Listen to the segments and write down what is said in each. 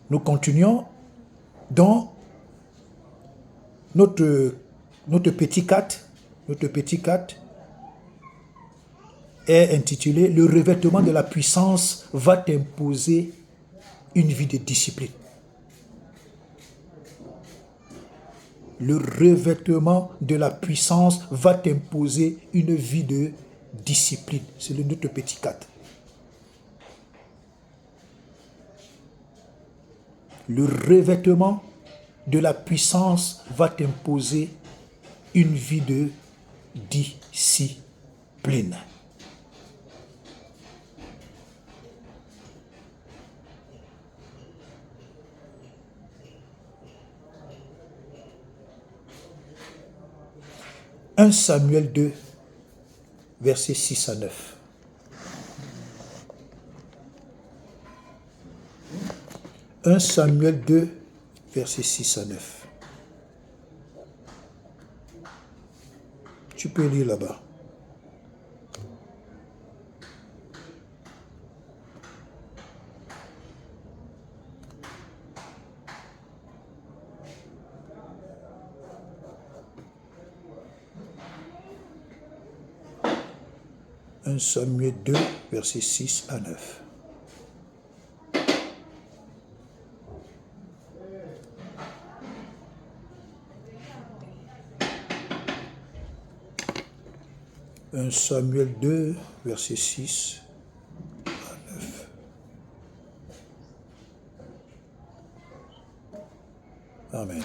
Nous continuons dans notre petit 4. Notre petit 4 est intitulé « Le revêtement de la puissance va t'imposer une vie de discipline ». Le revêtement de la puissance va t'imposer une vie de discipline. C'est notre petit 4. Le revêtement de la puissance va t'imposer une vie de discipline. « 1 Samuel 2, versets 6 à 9. 1 Samuel 2, versets 6 à 9. Tu peux lire là-bas. « 1 Samuel 2, versets 6 à 9. » 1 Samuel 2, verset 6 à 9. Amen.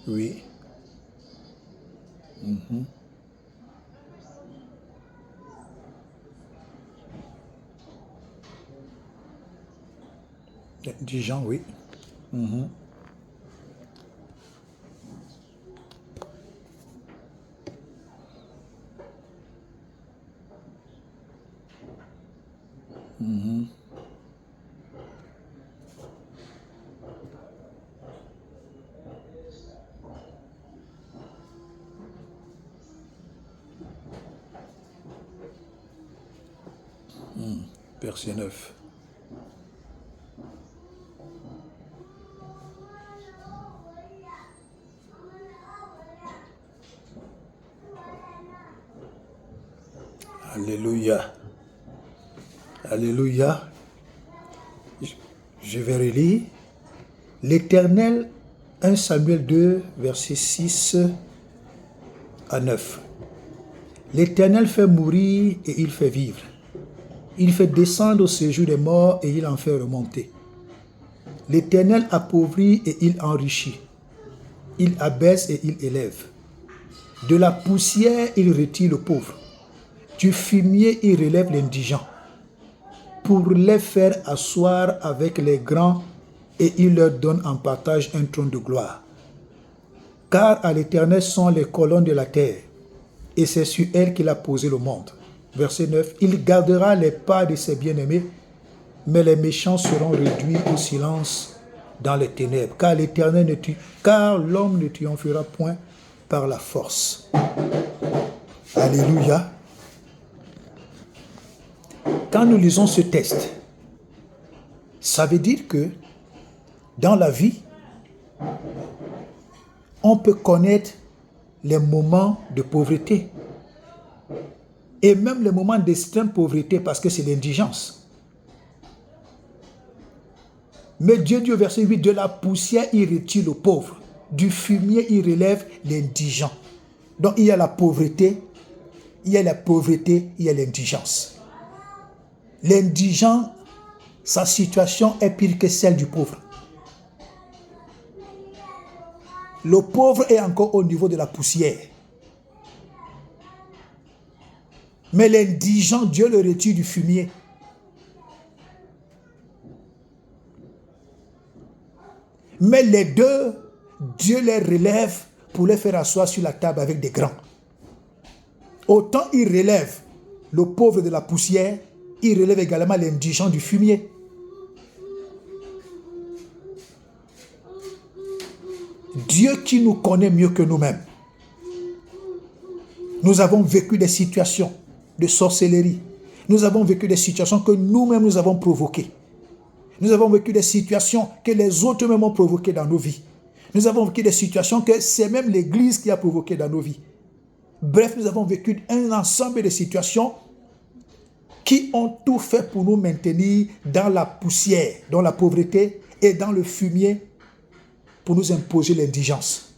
Oui. Dijon, oui. Verset 9. Alléluia. Alléluia. Je vais relire. L'Éternel, 1 Samuel 2, verset 6 à 9. L'Éternel fait mourir et il fait vivre. Il fait descendre au séjour des morts et il en fait remonter. L'Éternel appauvrit et il enrichit. Il abaisse et il élève. De la poussière, il retire le pauvre. Du fumier, il relève l'indigent. Pour les faire asseoir avec les grands et il leur donne en partage un trône de gloire. Car à l'Éternel sont les colonnes de la terre et c'est sur elles qu'il a posé le monde. Verset 9, il gardera les pas de ses bien-aimés, mais les méchants seront réduits au silence dans les ténèbres. Car l'homme ne triomphera point par la force. Alléluia. Quand nous lisons ce texte, ça veut dire que dans la vie, on peut connaître les moments de pauvreté. Et même les moments d'extrême pauvreté parce que c'est l'indigence. Mais Dieu dit au verset 8, de la poussière, il retire le pauvre. Du fumier, il relève l'indigent. Donc il y a la pauvreté, il y a l'indigence. L'indigent, sa situation est pire que celle du pauvre. Le pauvre est encore au niveau de la poussière. Mais l'indigent, Dieu le retire du fumier. Mais les deux, Dieu les relève pour les faire asseoir sur la table avec des grands. Autant il relève le pauvre de la poussière, il relève également l'indigent du fumier. Dieu qui nous connaît mieux que nous-mêmes. Nous avons vécu des situations de sorcellerie. Nous avons vécu des situations que nous-mêmes nous avons provoquées. Nous avons vécu des situations que les autres mêmes ont provoquées dans nos vies. Nous avons vécu des situations que c'est même l'Église qui a provoquées dans nos vies. Bref, nous avons vécu un ensemble de situations qui ont tout fait pour nous maintenir dans la poussière, dans la pauvreté et dans le fumier pour nous imposer l'indigence.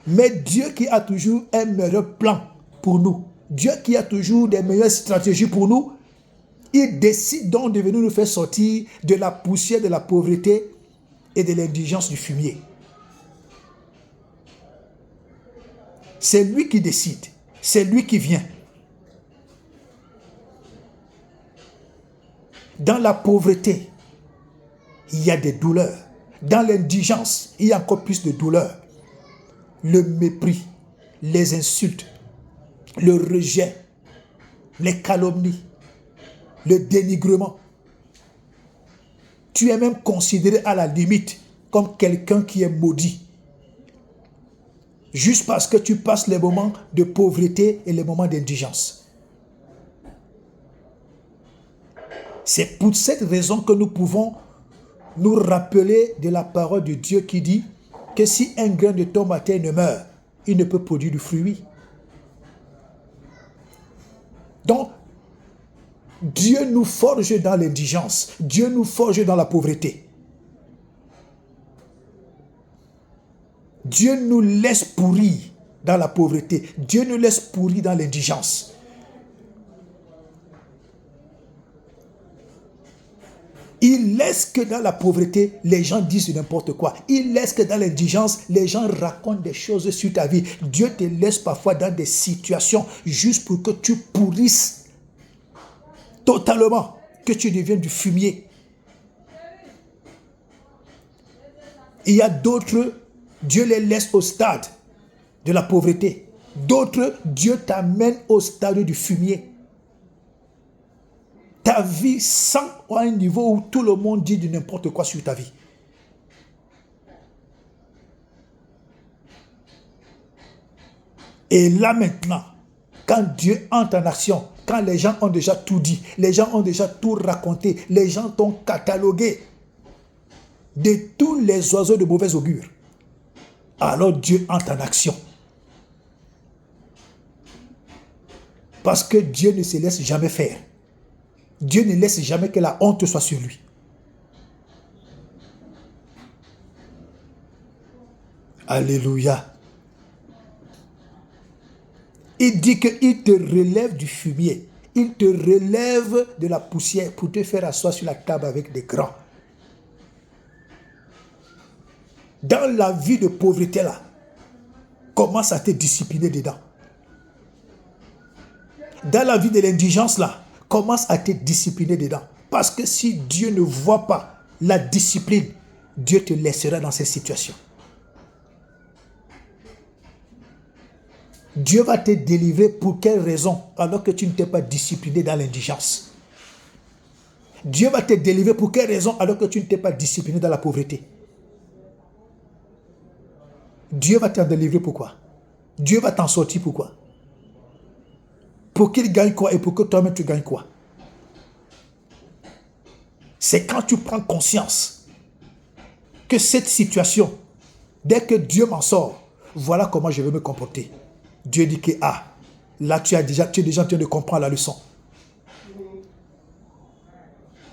Mais Dieu qui a toujours un meilleur plan pour nous, Dieu qui a toujours des meilleures stratégies pour nous, il décide donc de venir nous faire sortir de la poussière, de la pauvreté et de l'indigence du fumier. C'est lui qui décide, c'est lui qui vient. Dans la pauvreté, il y a des douleurs. Dans l'indigence, il y a encore plus de douleurs. Le mépris, les insultes, le rejet, les calomnies, le dénigrement. Tu es même considéré à la limite comme quelqu'un qui est maudit. Juste parce que tu passes les moments de pauvreté et les moments d'indigence. C'est pour cette raison que nous pouvons nous rappeler de la parole de Dieu qui dit que si un grain de tomate ne meurt, il ne peut produire du fruit. Donc, Dieu nous forge dans l'indigence. Dieu nous forge dans la pauvreté. Dieu nous laisse pourrir dans la pauvreté. Dieu nous laisse pourrir dans l'indigence. Il laisse que dans la pauvreté, les gens disent n'importe quoi. Il laisse que dans l'indigence, les gens racontent des choses sur ta vie. Dieu te laisse parfois dans des situations juste pour que tu pourrisses totalement, que tu deviennes du fumier. Il y a d'autres, Dieu les laisse au stade de la pauvreté. D'autres, Dieu t'amène au stade du fumier. Ta vie sent à un niveau où tout le monde dit de n'importe quoi sur ta vie. Et là maintenant, quand Dieu entre en action, quand les gens ont déjà tout dit, les gens ont déjà tout raconté, les gens t'ont catalogué de tous les oiseaux de mauvais augure, alors Dieu entre en action. Parce que Dieu ne se laisse jamais faire. Dieu ne laisse jamais que la honte soit sur lui. Alléluia. Il dit qu'il te relève du fumier. Il te relève de la poussière pour te faire asseoir sur la table avec des grands. Dans la vie de pauvreté là, commence à te discipliner dedans. Dans la vie de l'indigence là, commence à te discipliner dedans. Parce que si Dieu ne voit pas la discipline, Dieu te laissera dans ces situations. Dieu va te délivrer pour quelle raison alors que tu ne t'es pas discipliné dans l'indigence? Dieu va te délivrer pour quelle raison alors que tu ne t'es pas discipliné dans la pauvreté? Dieu va t'en délivrer pourquoi? Dieu va t'en sortir pourquoi? Pour qu'il gagne quoi et pour que toi-même tu gagnes quoi? C'est quand tu prends conscience que cette situation, dès que Dieu m'en sort, voilà comment je vais me comporter. Dieu dit que, là tu es déjà en train de comprendre la leçon.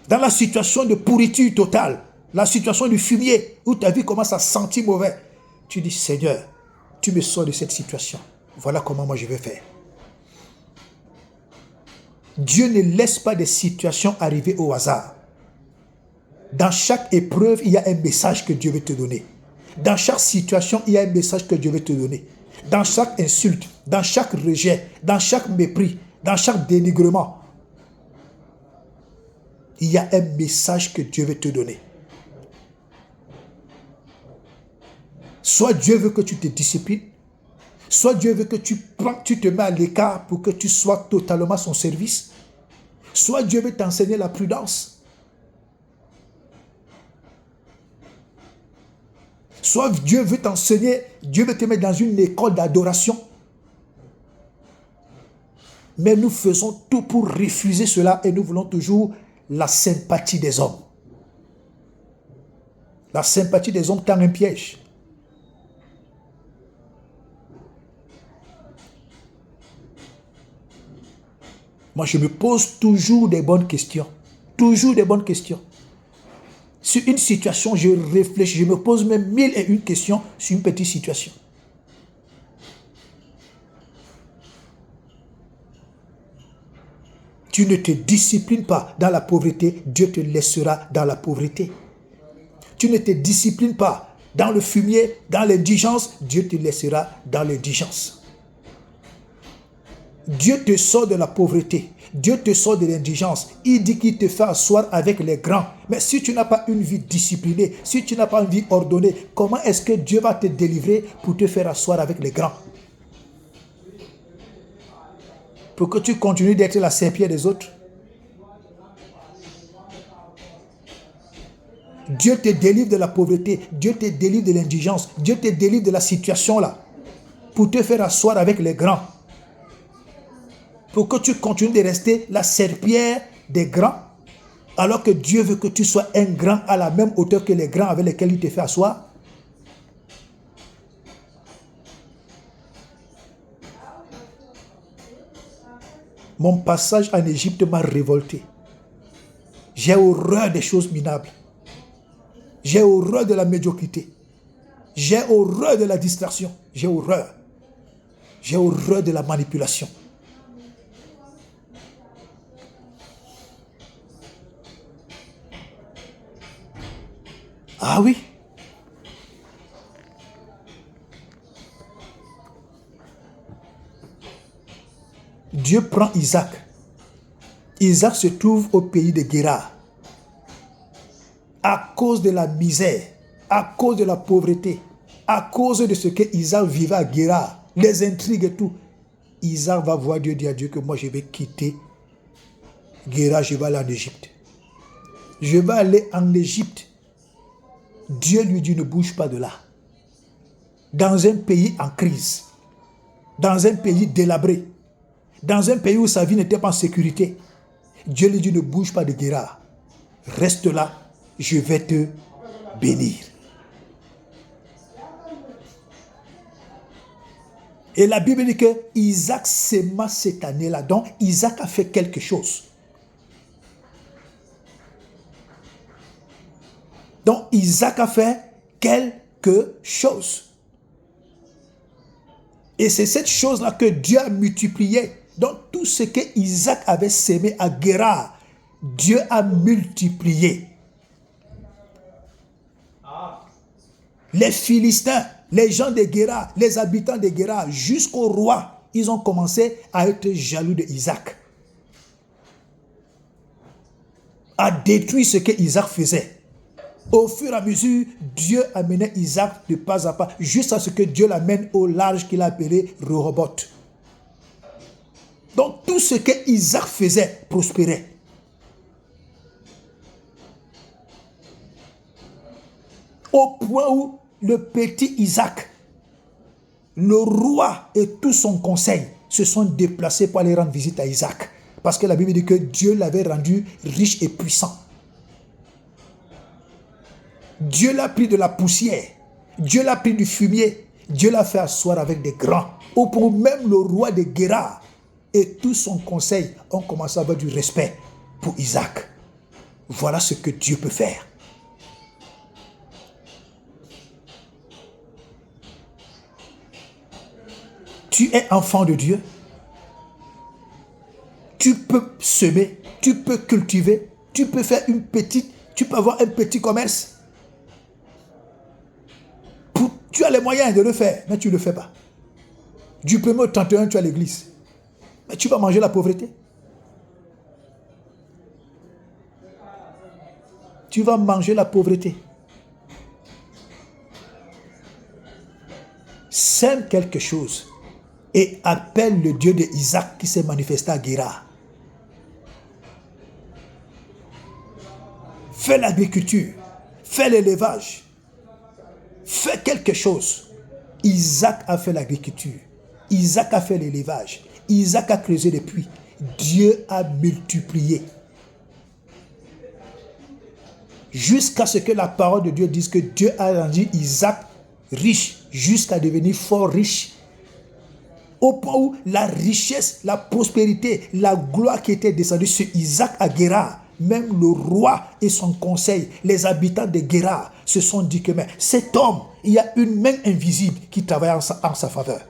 Dans la situation de pourriture totale, la situation du fumier, où ta vie commence à sentir mauvais, tu dis, Seigneur, tu me sors de cette situation. Voilà comment moi je vais faire. Dieu ne laisse pas des situations arriver au hasard. Dans chaque épreuve, il y a un message que Dieu veut te donner. Dans chaque situation, il y a un message que Dieu veut te donner. Dans chaque insulte, dans chaque rejet, dans chaque mépris, dans chaque dénigrement, il y a un message que Dieu veut te donner. Soit Dieu veut que tu te disciplines, soit Dieu veut que tu tu te mets à l'écart pour que tu sois totalement à son service. Soit Dieu veut t'enseigner la prudence. Soit Dieu veut t'enseigner, Dieu veut te mettre dans une école d'adoration. Mais nous faisons tout pour refuser cela et nous voulons toujours la sympathie des hommes. La sympathie des hommes tend un piège. Moi, je me pose toujours des bonnes questions. Toujours des bonnes questions. Sur une situation, je réfléchis, je me pose même 1001 questions sur une petite situation. Tu ne te disciplines pas dans la pauvreté, Dieu te laissera dans la pauvreté. Tu ne te disciplines pas dans le fumier, dans l'indigence, Dieu te laissera dans l'indigence. Dieu te sort de la pauvreté, Dieu te sort de l'indigence. Il dit qu'il te fait asseoir avec les grands. Mais si tu n'as pas une vie disciplinée, si tu n'as pas une vie ordonnée, comment est-ce que Dieu va te délivrer pour te faire asseoir avec les grands? Pour que tu continues d'être la serpillère des autres. Dieu te délivre de la pauvreté, Dieu te délivre de l'indigence, Dieu te délivre de la situation là, pour te faire asseoir avec les grands. Pour que tu continues de rester la serpillère des grands, alors que Dieu veut que tu sois un grand à la même hauteur que les grands avec lesquels il te fait asseoir. Mon passage en Égypte m'a révolté. J'ai horreur des choses minables. J'ai horreur de la médiocrité. J'ai horreur de la distraction. J'ai horreur. J'ai horreur de la manipulation. Ah oui. Dieu prend Isaac. Isaac se trouve au pays de Guérar. À cause de la misère, à cause de la pauvreté, à cause de ce que Isaac vivait à Guérar, les intrigues et tout, Isaac va voir Dieu, dire à Dieu que moi je vais quitter Guérar, je vais aller en Égypte. Je vais aller en Égypte. Dieu lui dit ne bouge pas de là. Dans un pays en crise, dans un pays délabré, dans un pays où sa vie n'était pas en sécurité, Dieu lui dit ne bouge pas de Guérar. Reste là, je vais te bénir. Et la Bible dit que Isaac s'aima cette année-là. Donc Isaac a fait quelque chose. Donc Isaac a fait quelque chose. Et c'est cette chose-là que Dieu a multiplié. Donc tout ce que Isaac avait sémé à Guérar, Dieu a multiplié. Les Philistins, les gens de Guérar, les habitants de Guérar, jusqu'au roi, ils ont commencé à être jaloux de Isaac. À détruire ce que Isaac faisait. Au fur et à mesure, Dieu amenait Isaac de pas à pas, jusqu'à ce que Dieu l'amène au large qu'il a appelé Rehoboth. Donc tout ce que Isaac faisait prospérait. Au point où le petit Isaac, le roi et tout son conseil se sont déplacés pour aller rendre visite à Isaac. Parce que la Bible dit que Dieu l'avait rendu riche et puissant. Dieu l'a pris de la poussière. Dieu l'a pris du fumier. Dieu l'a fait asseoir avec des grands. Au point où même le roi de Guérar et tout son conseil ont commencé à avoir du respect pour Isaac. Voilà ce que Dieu peut faire. Tu es enfant de Dieu. Tu peux semer, tu peux cultiver, tu peux faire tu peux avoir un petit commerce. Tu as les moyens de le faire, mais tu ne le fais pas. Du 1er au 31, tu as l'église. Mais tu vas manger la pauvreté. Tu vas manger la pauvreté. Sème quelque chose et appelle le Dieu d'Isaac qui s'est manifesté à Guérar. Fais l'agriculture, fais l'élevage, fais quelque chose. Isaac a fait l'agriculture, Isaac a fait l'élevage, Isaac a creusé des puits. Dieu a multiplié. Jusqu'à ce que la parole de Dieu dise que Dieu a rendu Isaac riche, jusqu'à devenir fort riche. Au point où la richesse, la prospérité, la gloire qui était descendue sur Isaac à Guérar, même le roi et son conseil, les habitants de Guérar se sont dit que mais cet homme, il y a une main invisible qui travaille en sa faveur.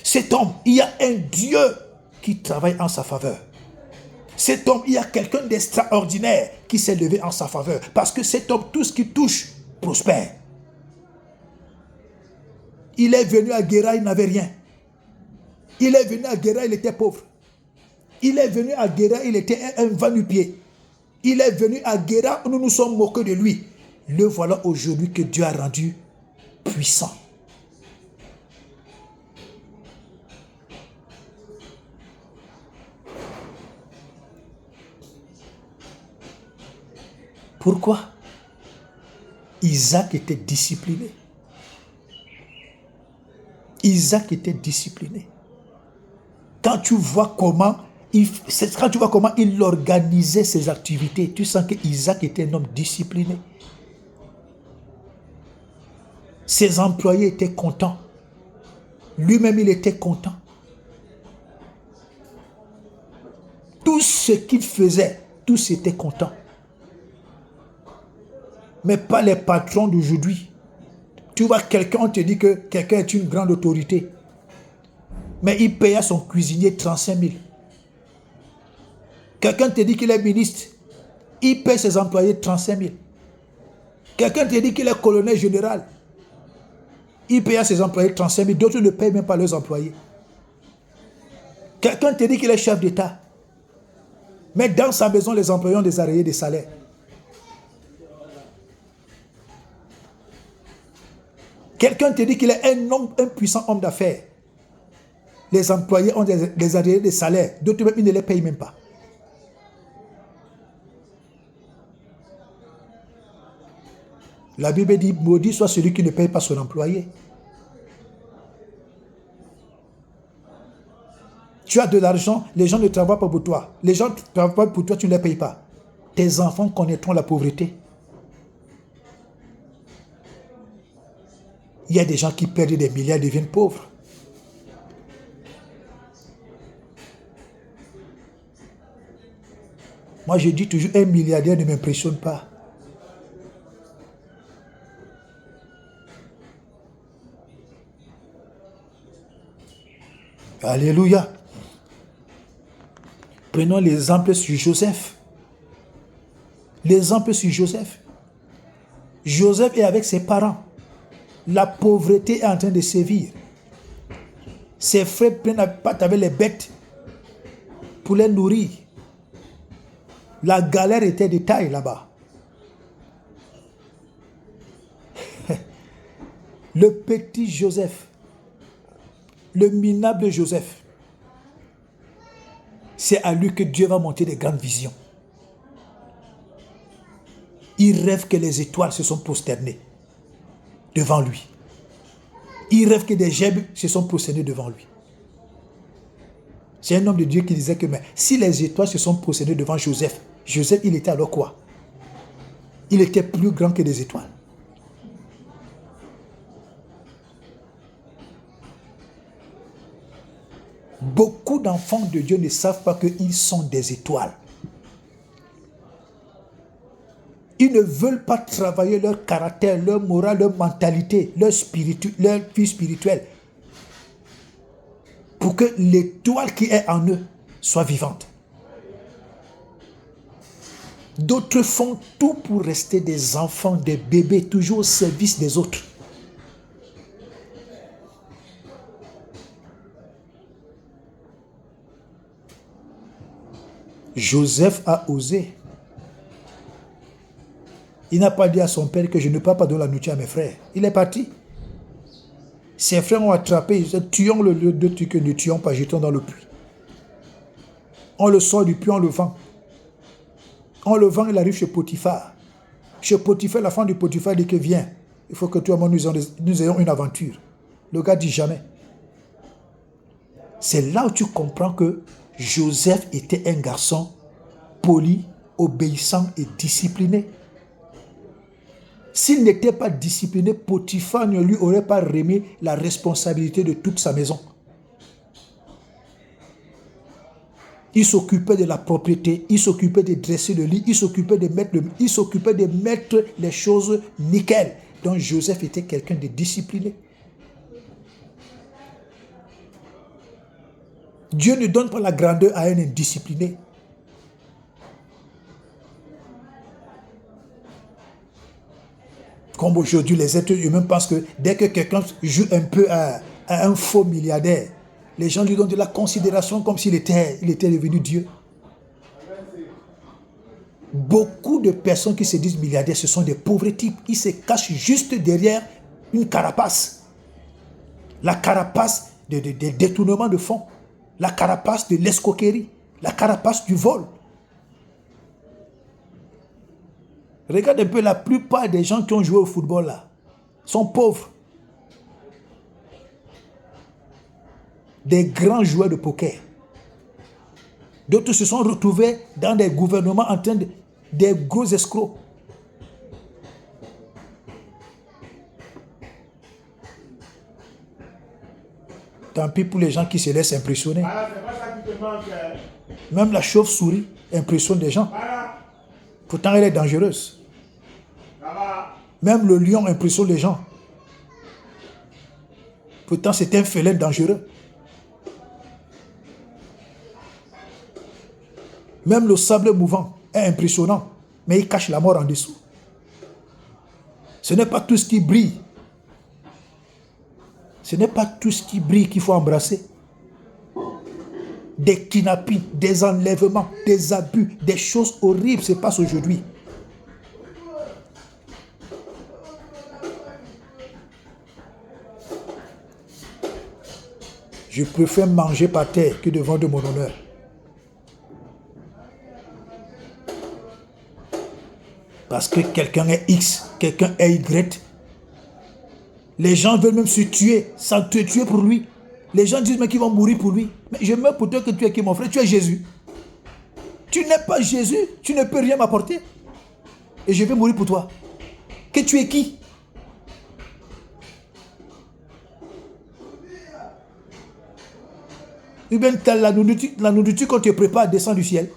Cet homme, il y a un Dieu qui travaille en sa faveur. Cet homme, il y a quelqu'un d'extraordinaire qui s'est levé en sa faveur. Parce que cet homme, tout ce qui touche, prospère. Il est venu à Guérar, il n'avait rien. Il est venu à Guérar, il était pauvre. Il est venu à Guérar, il était un va-nu-pied. Il est venu à Guérar, nous nous sommes moqués de lui. Le voilà aujourd'hui que Dieu a rendu puissant. Pourquoi? Isaac était discipliné. Isaac était discipliné. Quand tu vois comment il organisait ses activités, tu sens que Isaac était un homme discipliné. Ses employés étaient contents. Lui-même, il était content. Tout ce qu'il faisait, tous étaient contents. Mais pas les patrons d'aujourd'hui. Tu vois quelqu'un, on te dit que quelqu'un est une grande autorité. Mais il paye à son cuisinier 35 000. Quelqu'un te dit qu'il est ministre. Il paye ses employés 35 000. Quelqu'un te dit qu'il est colonel général. Il paye à ses employés 35 000. D'autres ne payent même pas leurs employés. Quelqu'un te dit qu'il est chef d'État. Mais dans sa maison, les employés ont des arriérés de salaire. Quelqu'un te dit qu'il est un puissant homme d'affaires. Les employés ont des arriérés de salaire. D'autres même, ils ne les payent même pas. La Bible dit, maudit soit celui qui ne paye pas son employé. Tu as de l'argent, les gens ne travaillent pas pour toi. Les gens ne travaillent pas pour toi, tu ne les payes pas. Tes enfants connaîtront la pauvreté. Il y a des gens qui perdent des milliards et deviennent pauvres. Moi, je dis toujours, un milliardaire ne m'impressionne pas. Alléluia. Prenons l'exemple sur Joseph. L'exemple sur Joseph. Joseph est avec ses parents. La pauvreté est en train de sévir. Ses frères prennent la pâte avec les bêtes pour les nourrir. La galère était de taille là-bas. Le petit Joseph, le minable Joseph, c'est à lui que Dieu va monter des grandes visions. Il rêve que les étoiles se sont prosternées devant lui. Il rêve que des gerbes se sont prosternés devant lui. C'est un homme de Dieu qui disait que mais, si les étoiles se sont prosternées devant Joseph, Joseph, il était alors quoi? Il était plus grand que des étoiles. Beaucoup d'enfants de Dieu ne savent pas qu'ils sont des étoiles. Ils ne veulent pas travailler leur caractère, leur morale, leur mentalité, leur vie spirituelle pour que l'étoile qui est en eux soit vivante. D'autres font tout pour rester des enfants, des bébés, toujours au service des autres. Joseph a osé. Il n'a pas dit à son père que je ne peux pas donner la nourriture à mes frères. Il est parti. Ses frères ont attrapé, ils disaient, tuons le lieu de tuer que ne tuons pas, jetons dans le puits. On le sort du puits, on le vend. On le vend, il arrive chez Potiphar. Chez Potiphar, la femme de Potiphar dit que viens, il faut que toi et moi nous ayons une aventure. Le gars dit jamais. C'est là où tu comprends que Joseph était un garçon poli, obéissant et discipliné. S'il n'était pas discipliné, Potiphar ne lui aurait pas remis la responsabilité de toute sa maison. Il s'occupait de la propriété, il s'occupait de dresser le lit, il s'occupait de mettre les choses nickel. Donc Joseph était quelqu'un de discipliné. Dieu ne donne pas la grandeur à un indiscipliné. Comme aujourd'hui, les êtres humains pensent que dès que quelqu'un joue un peu à un faux milliardaire, les gens lui donnent de la considération comme s'il était devenu Dieu. Beaucoup de personnes qui se disent milliardaires, ce sont des pauvres types. Ils se cachent juste derrière une carapace. La carapace des détournements de fonds. La carapace de l'escroquerie. La carapace du vol. Regarde un peu, la plupart des gens qui ont joué au football là sont pauvres. Des grands joueurs de poker. D'autres se sont retrouvés dans des gouvernements en train des gros escrocs. Tant pis pour les gens qui se laissent impressionner. Même la chauve-souris impressionne des gens. Pourtant, elle est dangereuse. Même le lion impressionne les gens. Pourtant, c'est un félin dangereux. Même le sable mouvant est impressionnant, mais il cache la mort en dessous. Ce n'est pas tout ce qui brille. Ce n'est pas tout ce qui brille qu'il faut embrasser. Des kidnappings, des enlèvements, des abus, des choses horribles se passent aujourd'hui. Je préfère manger par terre que de vendre mon honneur. Parce que quelqu'un est X, quelqu'un est Y. Les gens veulent même se tuer sans te tuer pour lui. Les gens disent même qu'ils vont mourir pour lui. Mais je meurs pour toi que tu es qui, mon frère? Tu es Jésus. Tu n'es pas Jésus, tu ne peux rien m'apporter. Et je vais mourir pour toi. Que tu es qui? Ou bien la nourriture qu'on te prépare descend du ciel.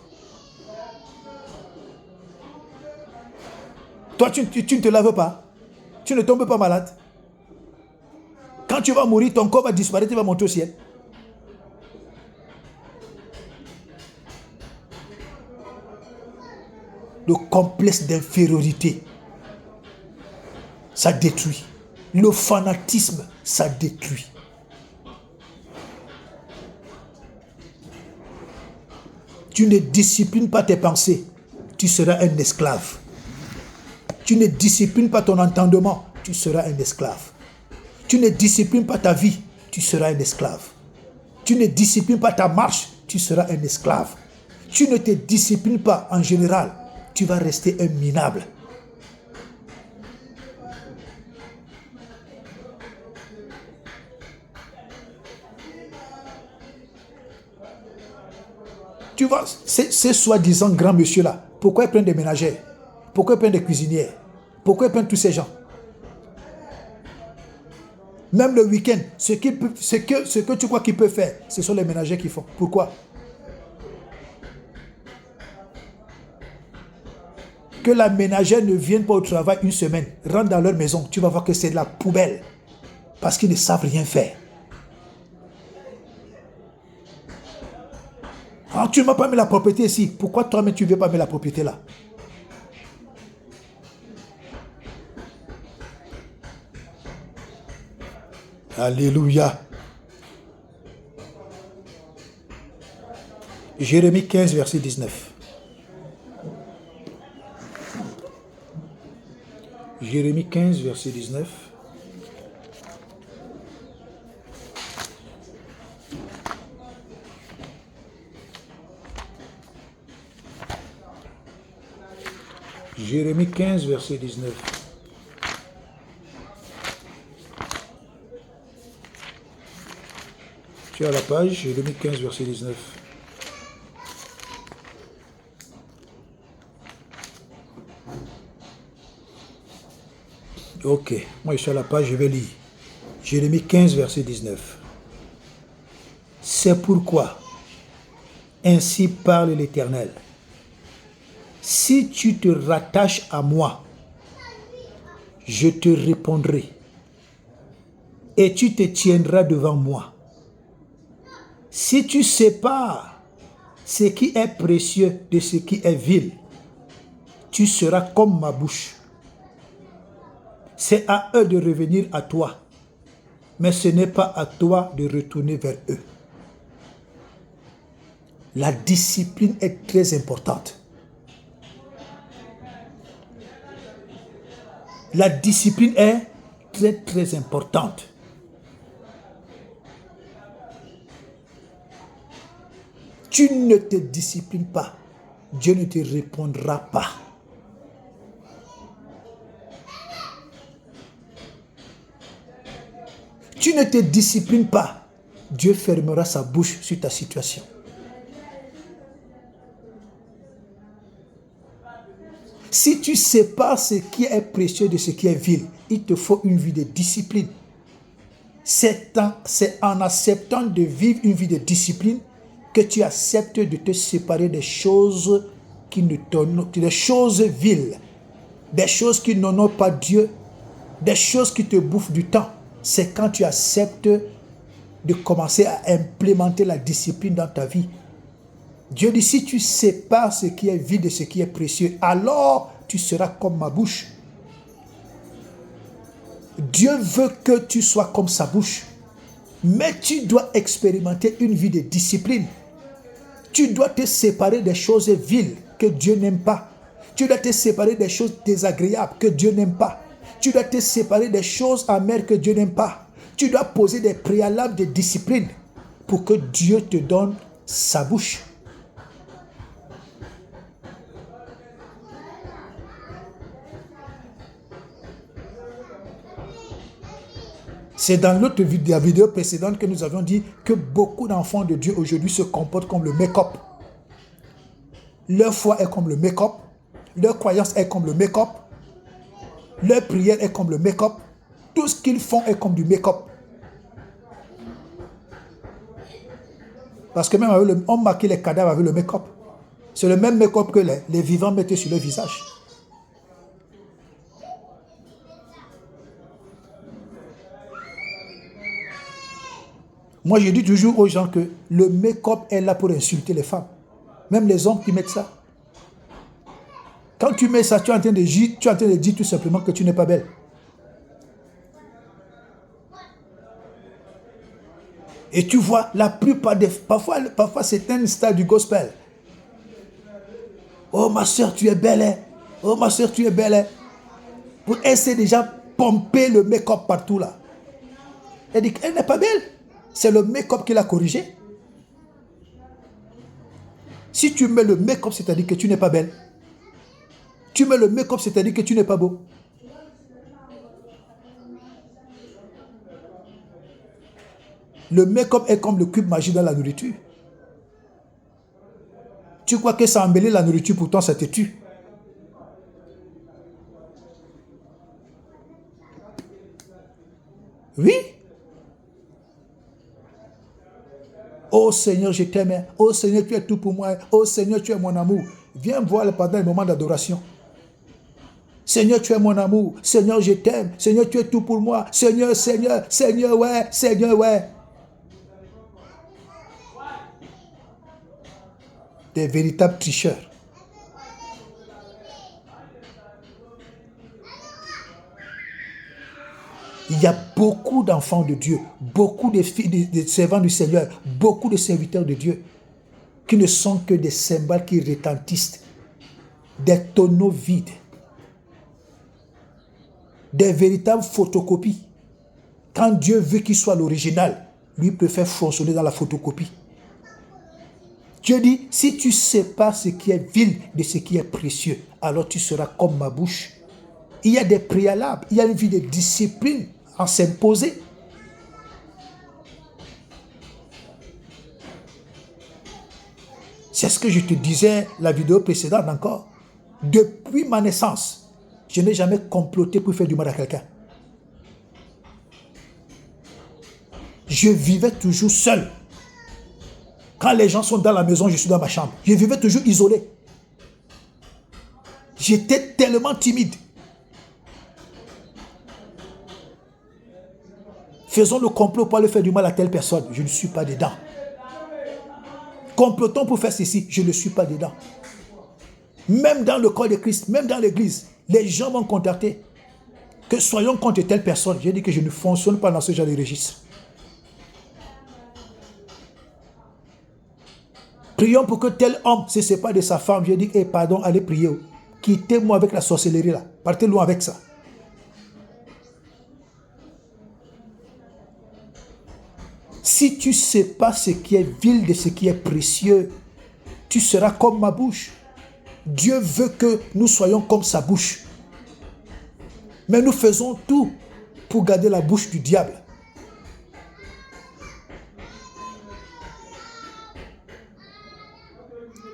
Toi, tu ne te laves pas. Tu ne tombes pas malade. Quand tu vas mourir, ton corps va disparaître, tu vas monter au ciel. Le complexe d'infériorité, ça détruit. Le fanatisme, ça détruit. Tu ne disciplines pas tes pensées, tu seras un esclave. Tu ne disciplines pas ton entendement, tu seras un esclave. Tu ne disciplines pas ta vie, tu seras un esclave. Tu ne disciplines pas ta marche, tu seras un esclave. Tu ne te disciplines pas en général, tu vas rester un minable. Tu vois, ces soi-disant grands messieurs-là, pourquoi ils prennent des ménagères? Pourquoi ils prennent des cuisinières? Pourquoi ils prennent tous ces gens? Même le week-end, ce que tu crois qu'ils peuvent faire, ce sont les ménagères qui font. Pourquoi? Que la ménagère ne vienne pas au travail une semaine, rentre dans leur maison, tu vas voir que c'est de la poubelle. Parce qu'ils ne savent rien faire. Ah, tu ne m'as pas mis la propriété ici. Pourquoi toi-même tu ne veux pas mettre la propriété là? Alléluia. Jérémie 15, verset 19. Jérémie 15, verset 19. Jérémie 15, verset 19. Tu as la page, Jérémie 15, verset 19. Ok, moi je suis à la page, je vais lire. Jérémie 15, verset 19. C'est pourquoi, ainsi parle l'Éternel, si tu te rattaches à moi, je te répondrai, et tu te tiendras devant moi. Si tu sépares ce qui est précieux de ce qui est vil, tu seras comme ma bouche. C'est à eux de revenir à toi, mais ce n'est pas à toi de retourner vers eux. La discipline est très importante. La discipline est très très importante. Tu ne te disciplines pas, Dieu ne te répondra pas. Tu ne te disciplines pas, Dieu fermera sa bouche sur ta situation. Si tu sépares ce qui est précieux de ce qui est vil, il te faut une vie de discipline. C'est en acceptant de vivre une vie de discipline que tu acceptes de te séparer des choses qui ne t'honorent, des choses viles, des choses qui n'honorent pas Dieu, des choses qui te bouffent du temps. C'est quand tu acceptes de commencer à implémenter la discipline dans ta vie. Dieu dit, si tu sépares ce qui est vil de ce qui est précieux, alors tu seras comme ma bouche. Dieu veut que tu sois comme sa bouche. Mais tu dois expérimenter une vie de discipline. Tu dois te séparer des choses viles que Dieu n'aime pas. Tu dois te séparer des choses désagréables que Dieu n'aime pas. Tu dois te séparer des choses amères que Dieu n'aime pas. Tu dois poser des préalables de discipline pour que Dieu te donne sa bouche. C'est dans la vidéo précédente que nous avions dit que beaucoup d'enfants de Dieu aujourd'hui se comportent comme le make-up. Leur foi est comme le make-up. Leur croyance est comme le make-up. Leur prière est comme le make-up. Tout ce qu'ils font est comme du make-up. Parce que même on maquille les cadavres avec le make-up. C'est le même make-up que les vivants mettaient sur leur visage. Moi, je dis toujours aux gens que le make-up est là pour insulter les femmes. Même les hommes qui mettent ça. Quand tu mets ça, tu es en train de dire tout simplement que tu n'es pas belle. Et tu vois, la plupart des... Parfois c'est un style du gospel. Oh, ma soeur, tu es belle. Hein? Oh, ma soeur, tu es belle. Hein? Pour essayer déjà pomper le make-up partout là. Elle dit qu'elle n'est pas belle. C'est le make-up qui l'a corrigé. Si tu mets le make-up, c'est-à-dire que tu n'es pas belle. Tu mets le make-up, c'est-à-dire que tu n'es pas beau. Le make-up est comme le cube magique dans la nourriture. Tu crois que ça embellit la nourriture, pourtant ça te tue. Oui. Oh Seigneur, je t'aime. Oh Seigneur, tu es tout pour moi. Oh Seigneur, tu es mon amour. Viens voir pendant les moments d'adoration. Seigneur, tu es mon amour. Seigneur, je t'aime. Seigneur, tu es tout pour moi. Seigneur, Seigneur, Seigneur, ouais. Seigneur, ouais. Des véritables tricheurs. Il y a beaucoup d'enfants de Dieu, beaucoup de filles, de servants du Seigneur, beaucoup de serviteurs de Dieu qui ne sont que des cymbales qui retentissent, des tonneaux vides, des véritables photocopies. Quand Dieu veut qu'il soit l'original, lui préfère fonctionner dans la photocopie. Dieu dit, si tu ne sais pas ce qui est vil de ce qui est précieux, alors tu seras comme ma bouche. Il y a des préalables, il y a une vie de discipline à s'imposer. C'est ce que je te disais la vidéo précédente encore. Depuis ma naissance, je n'ai jamais comploté pour faire du mal à quelqu'un. Je vivais toujours seul. Quand les gens sont dans la maison, je suis dans ma chambre. Je vivais toujours isolé. J'étais tellement timide. Faisons le complot pour aller faire du mal à telle personne. Je ne suis pas dedans. Complotons pour faire ceci. Je ne suis pas dedans. Même dans le corps de Christ, même dans l'église, les gens m'ont contacté. Que soyons contre telle personne. J'ai dit que je ne fonctionne pas dans ce genre de registre. Prions pour que tel homme se sépare de sa femme. J'ai dit, pardon, allez prier. Quittez-moi avec la sorcellerie là. Partez loin avec ça. Si tu ne sais pas ce qui est vil de ce qui est précieux, tu seras comme ma bouche. Dieu veut que nous soyons comme sa bouche. Mais nous faisons tout pour garder la bouche du diable.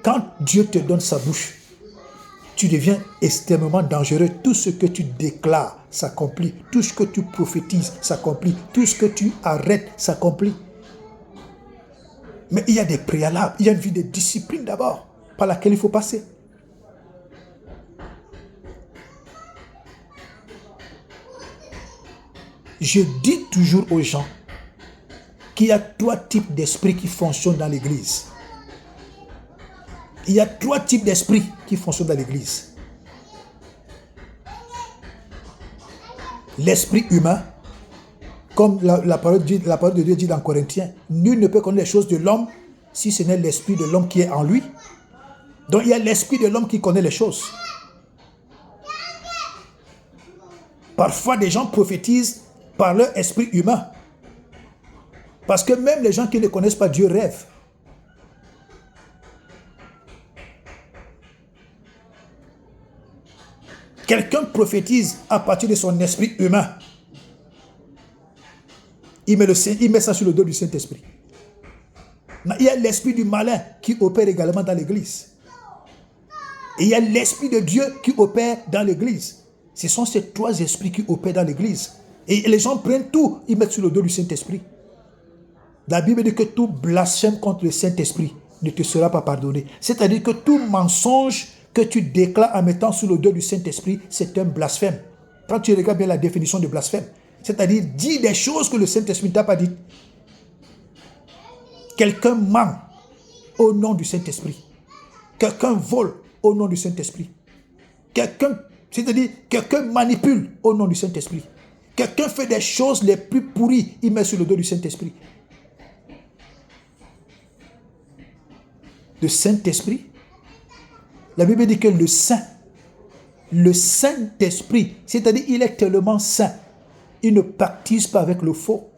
Quand Dieu te donne sa bouche, tu deviens extrêmement dangereux. Tout ce que tu déclares s'accomplit. Tout ce que tu prophétises s'accomplit. Tout ce que tu arrêtes s'accomplit. Mais il y a des préalables. Il y a une vie de discipline d'abord par laquelle il faut passer. Je dis toujours aux gens qu'il y a 3 types d'esprits qui fonctionnent dans l'église. Il y a 3 types d'esprits qui fonctionnent dans l'église. L'esprit humain, comme la parole de Dieu dit dans Corinthiens, nul ne peut connaître les choses de l'homme si ce n'est l'esprit de l'homme qui est en lui. Donc il y a l'esprit de l'homme qui connaît les choses. Parfois des gens prophétisent par leur esprit humain. Parce que même les gens qui ne connaissent pas Dieu rêvent. Quelqu'un prophétise à partir de son esprit humain. Il met ça sur le dos du Saint-Esprit. Il y a l'esprit du malin qui opère également dans l'église. Et il y a l'esprit de Dieu qui opère dans l'église. Ce sont ces 3 esprits qui opèrent dans l'église. Et les gens prennent tout, ils mettent sur le dos du Saint-Esprit. La Bible dit que tout blasphème contre le Saint-Esprit ne te sera pas pardonné. C'est-à-dire que tout mensonge que tu déclares en mettant sur le dos du Saint-Esprit, c'est un blasphème. Quand tu regardes bien la définition de blasphème, c'est-à-dire dire des choses que le Saint-Esprit ne t'a pas dites. Quelqu'un ment au nom du Saint-Esprit. Quelqu'un vole au nom du Saint-Esprit. C'est-à-dire quelqu'un manipule au nom du Saint-Esprit. Quelqu'un fait des choses les plus pourries, il met sur le dos du Saint-Esprit. Le Saint-Esprit, la Bible dit que le Saint-Esprit, c'est-à-dire il est tellement saint, il ne pactise pas avec le faux.